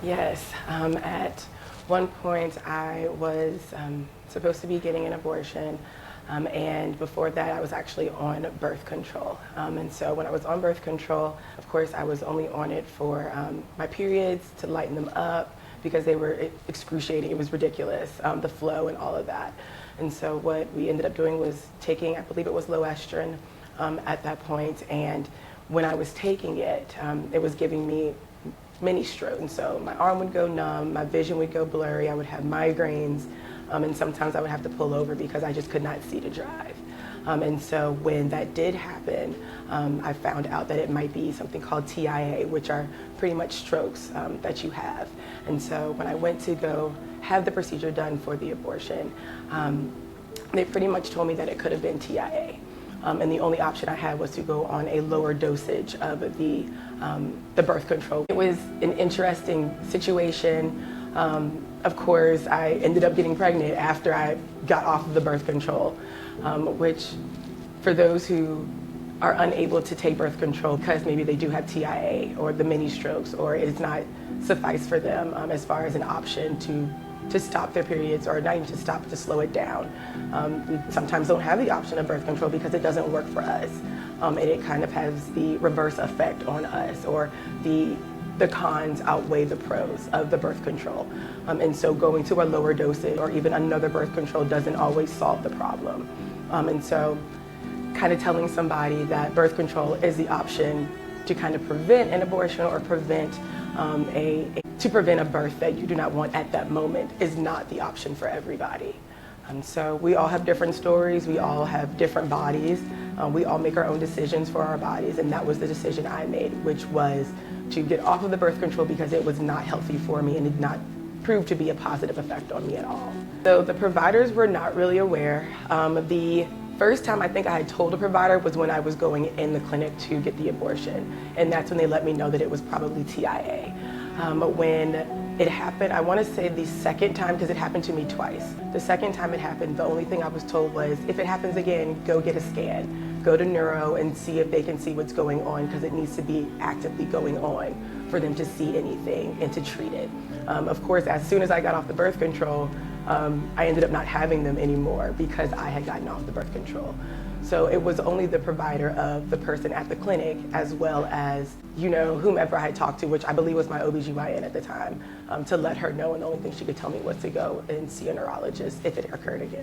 Yes, at one point I was supposed to be getting an abortion, and before that I was actually on birth control. And so when I was on birth control, of course I was only on it for my periods, to lighten them up, because they were excruciating. It was ridiculous, the flow and all of that. And so what we ended up doing was taking, I believe it was low estrogen at that point, and when I was taking it, it was giving me mini stroke, and so my arm would go numb, my vision would go blurry, I would have migraines, and sometimes I would have to pull over because I just could not see to drive. And so when that did happen, I found out that it might be something called TIA, which are pretty much strokes that you have. And so when I went to go have the procedure done for the abortion, they pretty much told me that it could have been TIA. And the only option I had was to go on a lower dosage of the birth control. It was an interesting situation. Of course, I ended up getting pregnant after I got off of the birth control, which for those who are unable to take birth control because maybe they do have TIA or the mini strokes, or it's not suffice for them as far as an option to stop their periods, or not even to stop, to slow it down. We sometimes don't have the option of birth control because it doesn't work for us. And it kind of has the reverse effect on us, or the cons outweigh the pros of the birth control. And so going to a lower dosage or even another birth control doesn't always solve the problem. And so kind of telling somebody that birth control is the option to kind of prevent an abortion, or prevent to prevent a birth that you do not want at that moment, is not the option for everybody. So we all have different stories, we all have different bodies, we all make our own decisions for our bodies, and that was the decision I made, which was to get off of the birth control because it was not healthy for me and did not prove to be a positive effect on me at all. So the providers were not really aware. The first time I think I had told a provider was when I was going in the clinic to get the abortion, and that's when they let me know that it was probably TIA. When it happened, I want to say the second time, because it happened to me twice. The second time it happened, the only thing I was told was, if it happens again, go get a scan. Go to neuro and see if they can see what's going on, because it needs to be actively going on for them to see anything and to treat it. Of course, as soon as I got off the birth control, I ended up not having them anymore because I had gotten off the birth control. So it was only the provider of the person at the clinic, as well as, whomever I had talked to, which I believe was my OBGYN at the time, to let her know, and the only thing she could tell me was to go and see a neurologist if it occurred again.